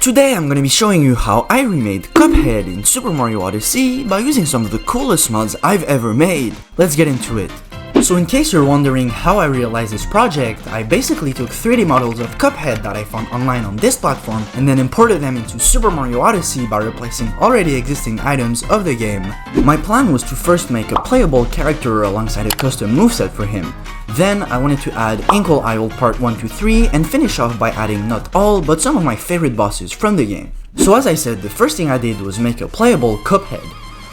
Today I'm gonna be showing you how I remade Cuphead in Super Mario Odyssey by using some of the coolest mods I've ever made. Let's get into it. So in case you're wondering how I realized this project, I basically took 3D models of Cuphead that I found online on this platform and then imported them into Super Mario Odyssey by replacing already existing items of the game. My plan was to first make a playable character alongside a custom moveset for him. Then I wanted to add Inkle Isle Part 1 to 3 and finish off by adding not all but some of my favorite bosses from the game. So as I said, the first thing I did was make a playable Cuphead.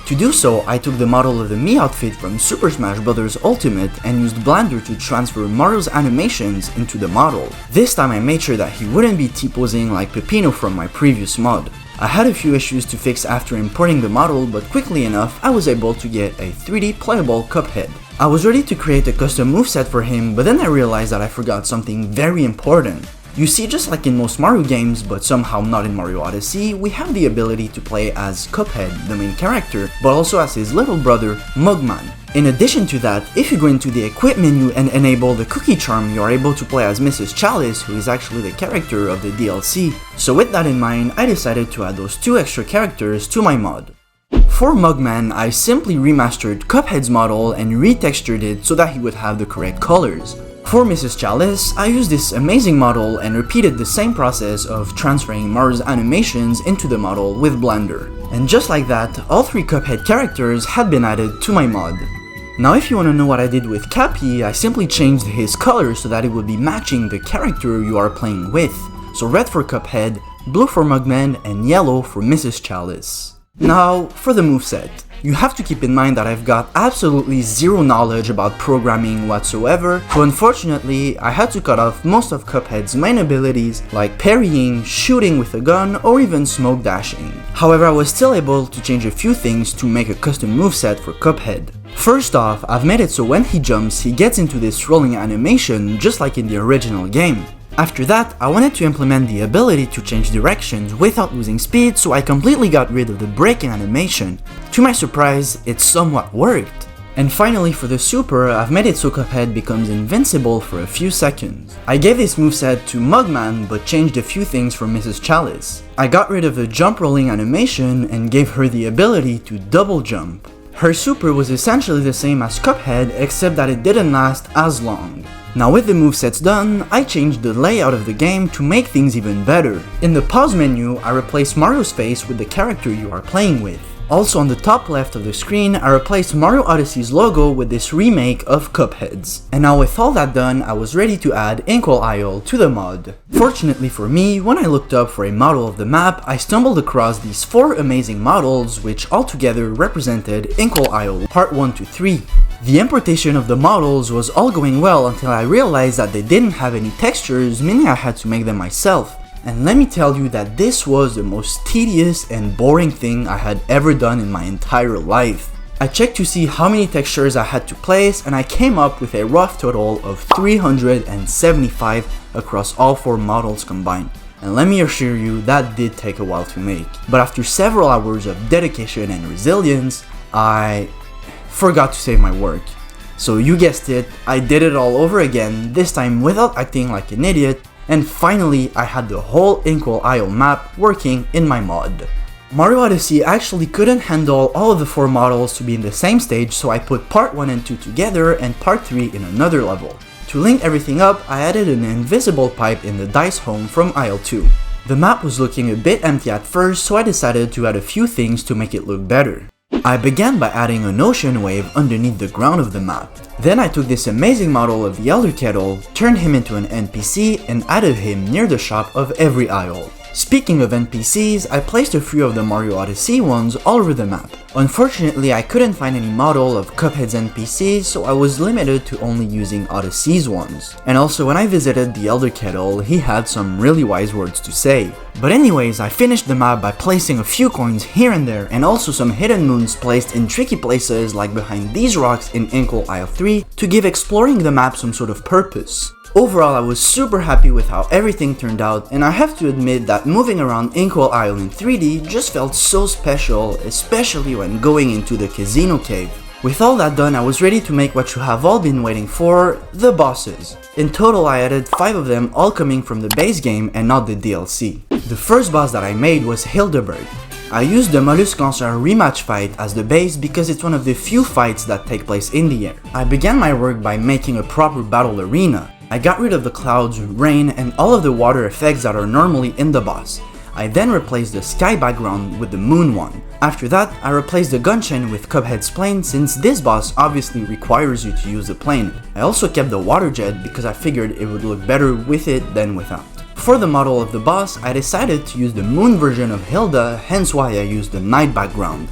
To do so, I took the model of the Mii outfit from Super Smash Bros. Ultimate and used Blender to transfer Mario's animations into the model. This time I made sure that he wouldn't be T-posing like Peppino from my previous mod. I had a few issues to fix after importing the model, but quickly enough I was able to get a 3D playable Cuphead. I was ready to create a custom moveset for him, but then I realized that I forgot something very important. You see, just like in most Mario games, but somehow not in Mario Odyssey, we have the ability to play as Cuphead, the main character, but also as his little brother, Mugman. In addition to that, if you go into the Equip menu and enable the Cookie Charm, you are able to play as Mrs. Chalice, who is actually the character of the DLC. So with that in mind, I decided to add those 2 extra characters to my mod. For Mugman, I simply remastered Cuphead's model and retextured it so that he would have the correct colors. For Mrs. Chalice, I used this amazing model and repeated the same process of transferring Mario's animations into the model with Blender. And just like that, all 3 Cuphead characters had been added to my mod. Now if you want to know what I did with Cappy, I simply changed his color so that it would be matching the character you are playing with. So red for Cuphead, blue for Mugman, and yellow for Mrs. Chalice. Now, for the moveset. You have to keep in mind that I've got absolutely zero knowledge about programming whatsoever, so unfortunately I had to cut off most of Cuphead's main abilities like parrying, shooting with a gun, or even smoke dashing. However, I was still able to change a few things to make a custom moveset for Cuphead. First off, I've made it so when he jumps, he gets into this rolling animation just like in the original game. After that, I wanted to implement the ability to change directions without losing speed, so I completely got rid of the braking animation. To my surprise, it somewhat worked. And finally, for the super, I've made it so Cuphead becomes invincible for a few seconds. I gave this moveset to Mugman, but changed a few things for Mrs. Chalice. I got rid of the jump rolling animation and gave her the ability to double jump. Her super was essentially the same as Cuphead, except that it didn't last as long. Now with the movesets done, I changed the layout of the game to make things even better. In the pause menu, I replaced Mario's face with the character you are playing with. Also on the top left of the screen, I replaced Mario Odyssey's logo with this remake of Cuphead's. And now with all that done, I was ready to add Inkle Isle to the mod. Fortunately for me, when I looked up for a model of the map, I stumbled across these 4 amazing models which altogether represented Inkle Isle Part 1 to 3. The importation of the models was all going well until I realized that they didn't have any textures, meaning I had to make them myself. And let me tell you that this was the most tedious and boring thing I had ever done in my entire life. I checked to see how many textures I had to place and I came up with a rough total of 375 across all 4 models combined. And let me assure you, that did take a while to make. But after several hours of dedication and resilience, I forgot to save my work. So you guessed it, I did it all over again, this time without acting like an idiot, and finally I had the whole Inkle Isle map working in my mod. Mario Odyssey actually couldn't handle all of the 4 models to be in the same stage, so I put part 1 and 2 together and part 3 in another level. To link everything up, I added an invisible pipe in the dice home from Isle 2. The map was looking a bit empty at first, so I decided to add a few things to make it look better. I began by adding an ocean wave underneath the ground of the map. Then I took this amazing model of the Elder Kettle, turned him into an NPC, and added him near the shop of every aisle. Speaking of NPCs, I placed a few of the Mario Odyssey ones all over the map. Unfortunately, I couldn't find any model of Cuphead's NPCs, so I was limited to only using Odyssey's ones. And also, when I visited the Elder Kettle, he had some really wise words to say. But anyways, I finished the map by placing a few coins here and there, and also some hidden moons placed in tricky places like behind these rocks in Inkle Isle 3 to give exploring the map some sort of purpose. Overall, I was super happy with how everything turned out, and I have to admit that moving around Inkle Isle in 3D just felt so special, especially when going into the casino cave. With all that done, I was ready to make what you have all been waiting for, the bosses. In total, I added 5 of them, all coming from the base game and not the DLC. The first boss that I made was Hilda Berg. I used the Mollusk Lancer rematch fight as the base because it's one of the few fights that take place in the air. I began my work by making a proper battle arena. I got rid of the clouds, rain, and all of the water effects that are normally in the boss. I then replaced the sky background with the moon one. After that, I replaced the gun chain with Cuphead's plane since this boss obviously requires you to use the plane. I also kept the water jet because I figured it would look better with it than without. For the model of the boss, I decided to use the moon version of Hilda, hence why I used the night background.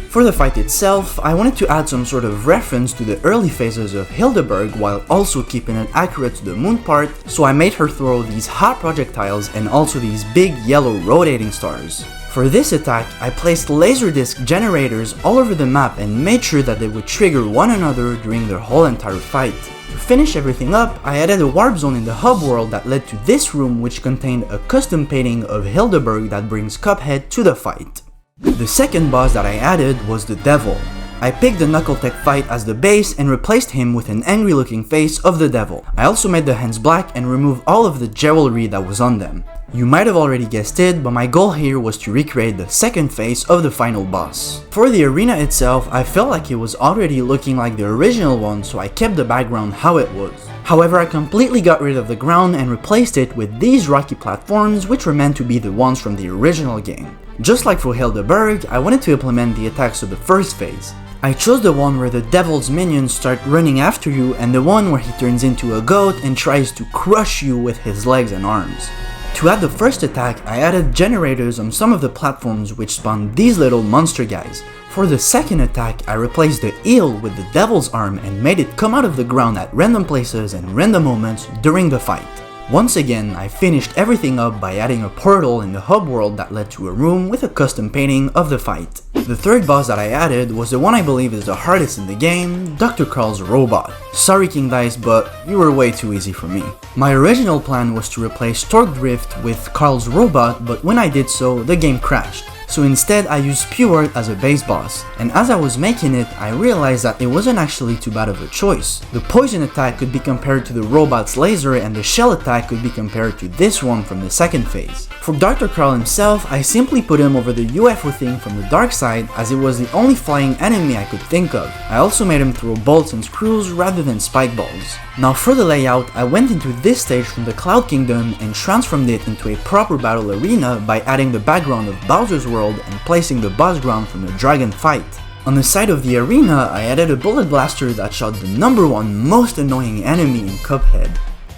For the fight itself, I wanted to add some sort of reference to the early phases of Hilda Berg while also keeping it accurate to the moon part, so I made her throw these hot projectiles and also these big yellow rotating stars. For this attack, I placed laserdisc generators all over the map and made sure that they would trigger one another during the whole entire fight. To finish everything up, I added a warp zone in the hub world that led to this room, which contained a custom painting of Hilda Berg that brings Cuphead to the fight. The second boss that I added was the Devil. I picked the Knuckle Tech fight as the base and replaced him with an angry looking face of the Devil. I also made the hands black and removed all of the jewelry that was on them. You might have already guessed it, but my goal here was to recreate the second face of the final boss. For the arena itself, I felt like it was already looking like the original one, so I kept the background how it was. However, I completely got rid of the ground and replaced it with these rocky platforms, which were meant to be the ones from the original game. Just like for Hilda Berg, I wanted to implement the attacks of the first phase. I chose the one where the devil's minions start running after you and the one where he turns into a goat and tries to crush you with his legs and arms. To add the first attack, I added generators on some of the platforms which spawned these little monster guys. For the second attack, I replaced the eel with the devil's arm and made it come out of the ground at random places and random moments during the fight. Once again, I finished everything up by adding a portal in the hub world that led to a room with a custom painting of the fight. The third boss that I added was the one I believe is the hardest in the game, Dr. Kahl's robot. Sorry King Dice, but you were way too easy for me. My original plan was to replace Torque Drift with Kahl's robot, but when I did so, the game crashed. So instead I used Pure as a base boss, and as I was making it, I realized that it wasn't actually too bad of a choice. The poison attack could be compared to the robot's laser and the shell attack could be compared to this one from the second phase. For Dr. Kahl himself, I simply put him over the UFO thing from the dark side as it was the only flying enemy I could think of. I also made him throw bolts and screws rather than spike balls. Now for the layout, I went into this stage from the Cloud Kingdom and transformed it into a proper battle arena by adding the background of Bowser's World and placing the boss ground from the dragon fight. On the side of the arena, I added a bullet blaster that shot the #1 most annoying enemy in Cuphead.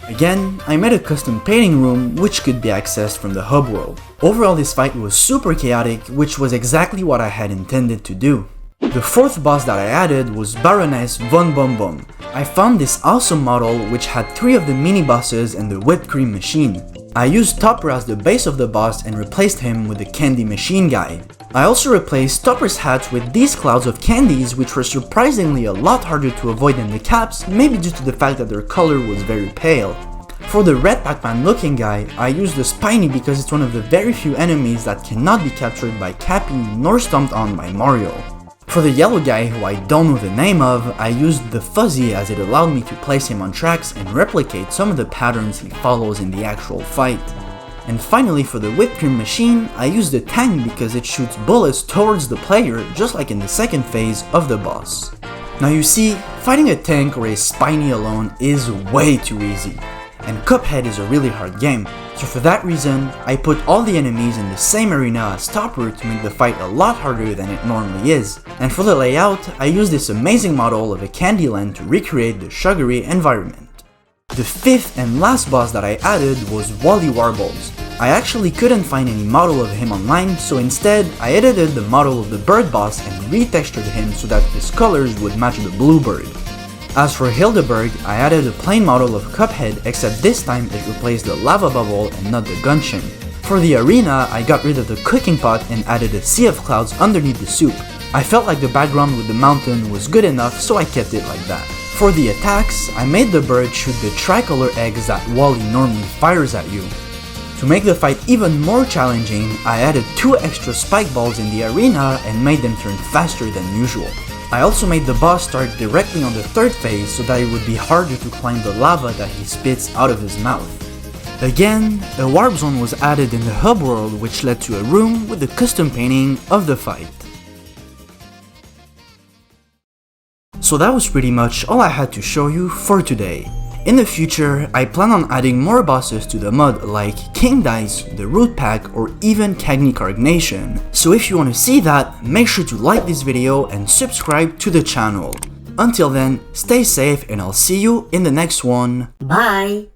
Again, I made a custom painting room which could be accessed from the hub world. Overall, this fight was super chaotic, which was exactly what I had intended to do. The fourth boss that I added was Baroness Von Bon Bon. I found this awesome model which had 3 of the mini bosses and the whipped cream machine. I used Topper as the base of the boss and replaced him with the candy machine guy. I also replaced Topper's hats with these clouds of candies which were surprisingly a lot harder to avoid than the caps, maybe due to the fact that their color was very pale. For the red Pac-Man looking guy, I used the Spiny because it's one of the very few enemies that cannot be captured by Cappy nor stomped on by Mario. For the yellow guy, who I don't know the name of, I used the Fuzzy as it allowed me to place him on tracks and replicate some of the patterns he follows in the actual fight. And finally, for the whipped cream machine, I used the tank because it shoots bullets towards the player just like in the second phase of the boss. Now you see, fighting a tank or a Spiny alone is way too easy. And Cuphead is a really hard game, so for that reason, I put all the enemies in the same arena as Topper to make the fight a lot harder than it normally is. And for the layout, I used this amazing model of a Candyland to recreate the sugary environment. The fifth and last boss that I added was Wally Warbles. I actually couldn't find any model of him online, so instead, I edited the model of the bird boss and retextured him so that his colors would match the blue bird. As for Hilda Berg, I added a plain model of Cuphead, except this time it replaced the lava bubble and not the gun chain. For the arena, I got rid of the cooking pot and added a sea of clouds underneath the soup. I felt like the background with the mountain was good enough, so I kept it like that. For the attacks, I made the bird shoot the tricolor eggs that Wally normally fires at you. To make the fight even more challenging, I added 2 extra spike balls in the arena and made them turn faster than usual. I also made the boss start directly on the third phase so that it would be harder to climb the lava that he spits out of his mouth. Again, a warp zone was added in the hub world, which led to a room with a custom painting of the fight. So that was pretty much all I had to show you for today. In the future, I plan on adding more bosses to the mod like King Dice, the Root Pack, or even Cagny Nation. So if you want to see that, make sure to like this video and subscribe to the channel. Until then, stay safe and I'll see you in the next one. Bye!